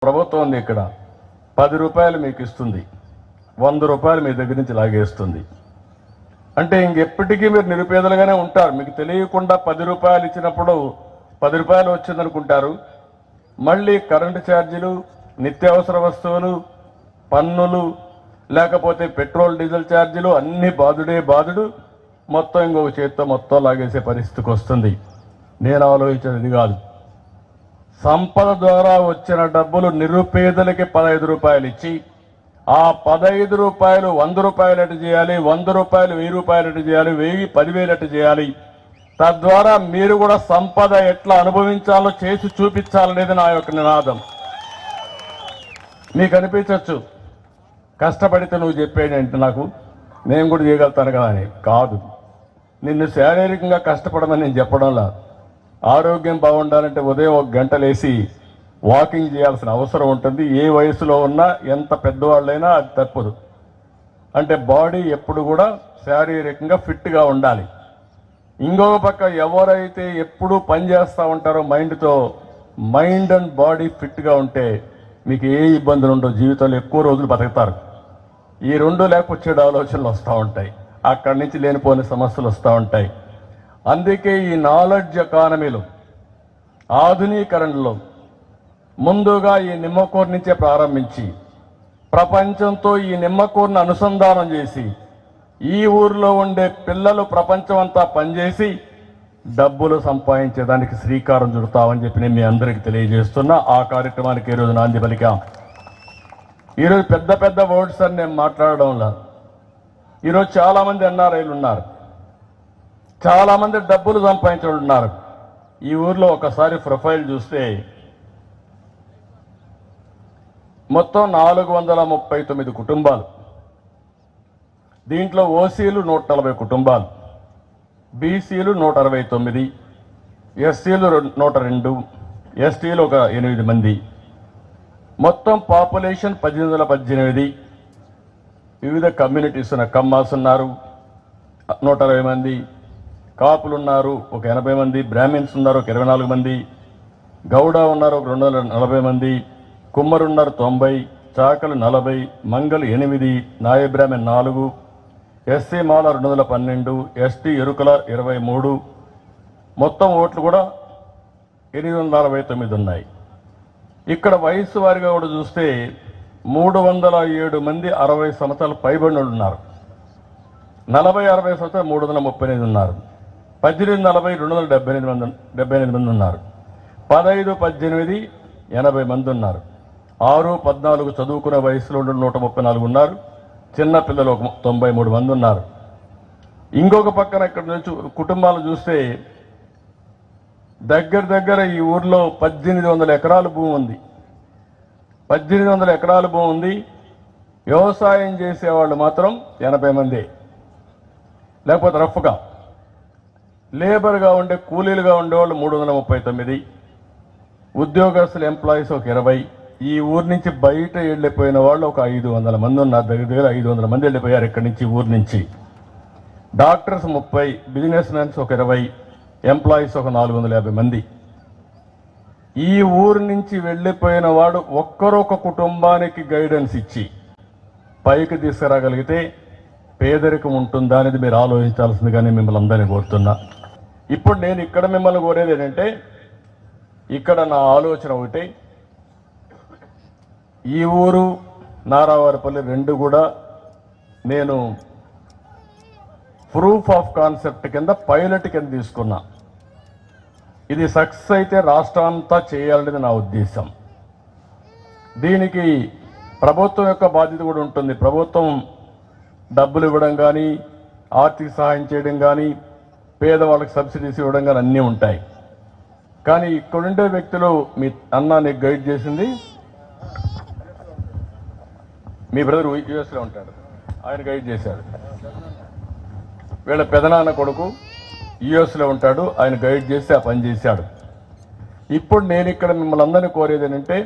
ప్రభుత్వం ఉంది ఇక్కడ 10 రూపాయలు మీకు ఇస్తుంది, 100 రూపాయలు మీ దగ్గర నుంచి లాగేస్తుంది. అంటే ఇంకెప్పటికీ మీరు నిరుపేదలుగానే ఉంటారు. మీకు తెలియకుండా 10 రూపాయలు ఇచ్చినప్పుడు 10 రూపాయలు వచ్చిందనుకుంటారు. మళ్ళీ కరెంటు ఛార్జీలు, నిత్యావసర వస్తువులు, పన్నులు, లేకపోతే పెట్రోల్ డీజిల్ ఛార్జీలు అన్ని బాధుడు మొత్తం ఇంకొక చేత్తో మొత్తం లాగేసే పరిస్థితికి వస్తుంది. నేను ఆలోచించేది కాదు. సంపద ద్వారా వచ్చిన డబ్బులు నిరుపేదలకి 15 రూపాయలు ఇచ్చి ఆ 15 రూపాయలు 100 రూపాయలు ఎటు చేయాలి, 100 రూపాయలు 1000 రూపాయలు ఎటు చేయాలి, 1000 10,000 ఎటు చేయాలి. తద్వారా మీరు కూడా సంపద ఎట్లా అనుభవించాలో చేసి చూపించాలనేది నా యొక్క నినాదం. మీకు అనిపించవచ్చు కష్టపడితే నువ్వు చెప్పేయంటే నాకు నేను కూడా చేయగలుగుతాను కదా అని. కాదు, నిన్ను శారీరకంగా కష్టపడమని నేను చెప్పడంలా. ఆరోగ్యం బాగుండాలంటే ఉదయం 1 గంట లేసి వాకింగ్ చేయాల్సిన అవసరం ఉంటుంది. ఏ వయసులో ఉన్నా ఎంత పెద్దవాళ్ళైనా అది తప్పదు. అంటే బాడీ ఎప్పుడు కూడా శారీరకంగా ఫిట్గా ఉండాలి. ఇంకొక పక్క ఎవరైతే ఎప్పుడూ పని చేస్తూ ఉంటారో మైండ్తో, మైండ్ అండ్ బాడీ ఫిట్గా ఉంటే మీకు ఏ ఇబ్బందులు ఉండవు, జీవితంలో ఎక్కువ రోజులు బతుకుతారు. ఈ రెండు లేకపోతే ఆలోచనలు వస్తూ ఉంటాయి, అక్కడి నుంచి లేనిపోని సమస్యలు వస్తూ ఉంటాయి. అందుకే ఈ నాలెడ్జ్ ఎకానమీలో, ఆధునీకరణలో ముందుగా ఈ నిమ్మకూరు నుంచే ప్రారంభించి ప్రపంచంతో ఈ నిమ్మకూరును అనుసంధానం చేసి ఈ ఊరిలో ఉండే పిల్లలు ప్రపంచం అంతా పనిచేసి డబ్బులు సంపాదించేదానికి శ్రీకారం చుడతామని చెప్పి నేను మీ అందరికీ తెలియజేస్తున్నా. ఆ కార్యక్రమానికి ఈరోజు నాంది పలికాం. ఈరోజు పెద్ద పెద్ద వర్డ్స్ అని నేను మాట్లాడడంలా. ఈరోజు చాలామంది ఎన్ఆర్ఐలు ఉన్నారు, చాలామంది డబ్బులు సంపాదించే ఉన్నారు. ఈ ఊర్లో ఒకసారి ప్రొఫైల్ చూస్తే మొత్తం 439 కుటుంబాలు. దీంట్లో ఓసీలు 140 కుటుంబాలు, బీసీలు 169, ఎస్సీలు 102, ఎస్టీలు ఒక 8 మంది. మొత్తం పాపులేషన్ 1818. వివిధ కమ్యూనిటీస్ ఉన్న కమ్మాస్ ఉన్నారు 120 మంది, కాపులు ఉన్నారు ఒక 80 మంది, బ్రాహ్మిన్స్ ఉన్నారు ఒక 24 మంది, గౌడ ఉన్నారు ఒక 240 మంది, కుమ్మరు ఉన్నారు 90, చాకలు 40, మంగలు 8, నాయ బ్రాహ్మణ్ 4, ఎస్సీ మాల 212, ఎస్టీ ఎరుకల 23. మొత్తం ఓట్లు కూడా 869 ఉన్నాయి. ఇక్కడ వయసు వారిగా కూడా చూస్తే 307 మంది 60 సంవత్సరాలు పైబడిన ఉన్నారు. 40-60 సంవత్సరాలు 338 ఉన్నారు. 18-40 278 మంది ఉన్నారు. 15-18 80 మంది ఉన్నారు. 6-14 చదువుకునే వయసులో 134 ఉన్నారు. చిన్న పిల్లలు 93 మంది ఉన్నారు. ఇంకొక పక్కన ఇక్కడ నుంచి కుటుంబాలు చూస్తే దగ్గర ఈ ఊర్లో 1800 ఎకరాల భూమి ఉంది. 1800 ఎకరాల భూమి ఉంది. వ్యవసాయం చేసేవాళ్ళు మాత్రం 80 మంది, లేకపోతే రఫ్గా లేబర్గా ఉండే కూలీలుగా ఉండేవాళ్ళు 339, ఉద్యోగస్తులు ఎంప్లాయీస్ ఒక 20. ఈ ఊరు నుంచి బయట వెళ్ళిపోయిన వాళ్ళు ఒక 500 మంది ఉన్నారు. దగ్గర 500 మంది వెళ్ళిపోయారు ఇక్కడి నుంచి, ఊరు నుంచి. డాక్టర్స్ 30, బిజినెస్ మ్యాన్స్ ఒక 20, ఎంప్లాయీస్ ఒక 450 మంది. ఈ ఊరు నుంచి వెళ్ళిపోయిన వాడు ఒక్కరొక కుటుంబానికి గైడెన్స్ ఇచ్చి పైకి తీసుకురాగలిగితే పేదరికం ఉంటుందా అనేది మీరు ఆలోచించాల్సిందిగానే మిమ్మల్ని అందరినీ కోరుతున్నా. ఇప్పుడు నేను ఇక్కడ మిమ్మల్ని కోరేది ఏంటంటే, ఇక్కడ నా ఆలోచన ఒకటి, ఈ ఊరు నారావారిపల్లి రెండు కూడా నేను ప్రూఫ్ ఆఫ్ కాన్సెప్ట్ కింద, పైలట్ కింద తీసుకున్నా. ఇది సక్సెస్ అయితే రాష్ట్రం అంతా చేయాలనేది నా ఉద్దేశం. దీనికి ప్రభుత్వం యొక్క బాధ్యత కూడా ఉంటుంది. ప్రభుత్వం డబ్బులు ఇవ్వడం కానీ, ఆర్థిక సహాయం చేయడం కానీ, పేదవాళ్ళకి సబ్సిడీస్ ఇవ్వడం కానీ అన్నీ ఉంటాయి. కానీ ఇక్కడుండే వ్యక్తులు, మీ అన్న నీకు గైడ్ చేసింది, మీ బ్రదర్ యూఎస్లో ఉంటాడు, ఆయన గైడ్ చేశాడు. వీళ్ళ పెదనాన్న కొడుకు యూఎస్లో ఉంటాడు, ఆయన గైడ్ చేసి ఆ పని చేశాడు. ఇప్పుడు నేను ఇక్కడ మిమ్మల్ని అందరినీ కోరేది ఏంటంటే,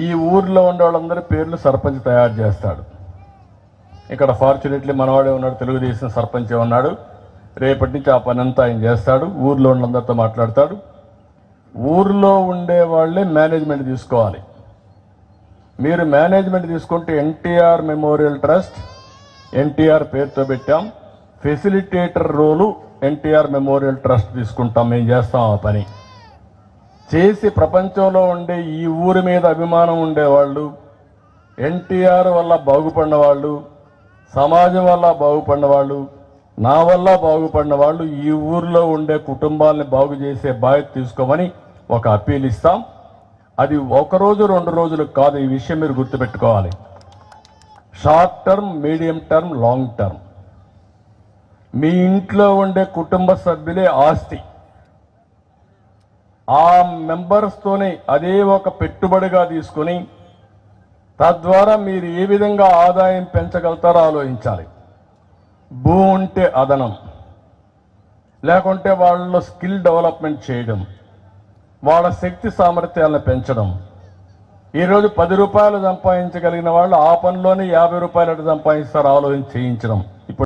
ఈ ఊర్లో ఉండే వాళ్ళందరి పేర్లు సర్పంచ్ తయారు చేస్తాడు. ఇక్కడ ఫార్చునేట్లీ మనవాడే ఉన్నాడు, తెలుగుదేశం సర్పంచే ఉన్నాడు. రేపటి నుంచి ఆ పని అంతా ఆయన చేస్తాడు. ఊర్లో ఉన్నందరితో మాట్లాడతాడు. ఊర్లో ఉండే వాళ్ళే మేనేజ్మెంట్ తీసుకోవాలి. మీరు మేనేజ్మెంట్ తీసుకుంటే ఎన్టీఆర్ మెమోరియల్ ట్రస్ట్ ఎన్టీఆర్ పేరుతో పెట్టాం. ఫెసిలిటేటర్ రోలు ఎన్టీఆర్ మెమోరియల్ ట్రస్ట్ తీసుకుంటాం. మేము చేస్తాం ఆ పని చేసి ప్రపంచంలో ఉండే ఈ ఊరి మీద అభిమానం ఉండేవాళ్ళు, ఎన్టీఆర్ వల్ల బాగుపడిన వాళ్ళు, సమాజం వల్ల బాగుపడిన వాళ్ళు, నా వల్ల బాగుపడిన వాళ్ళు ఈ ఊరిలో ఉండే కుటుంబాలని బాగు చేసే బాధ్యత తీసుకోమని ఒక అప్పీల్ ఇస్తాం. అది ఒకరోజు 2 రోజులు కాదు. ఈ విషయం మీరు గుర్తుపెట్టుకోవాలి. Short term, medium term, long term. మీ ఇంట్లో ఉండే కుటుంబ సభ్యులే ఆస్తి. ఆ మెంబర్స్తోనే అదే ఒక పెట్టుబడిగా తీసుకొని తద్వారా మీరు ఏ విధంగా ఆదాయం పెంచగలుగుతారో ఆలోచించాలి. భూమి ఉంటే అదనం, లేకుంటే వాళ్ళలో స్కిల్ డెవలప్మెంట్ చేయడం, వాళ్ళ శక్తి సామర్థ్యాలను పెంచడం. ఈరోజు 10 రూపాయలు సంపాదించగలిగిన వాళ్ళు ఆ పనిలోనే 50 రూపాయలు సంపాదిస్తారు ఆలోచన చేయించడం.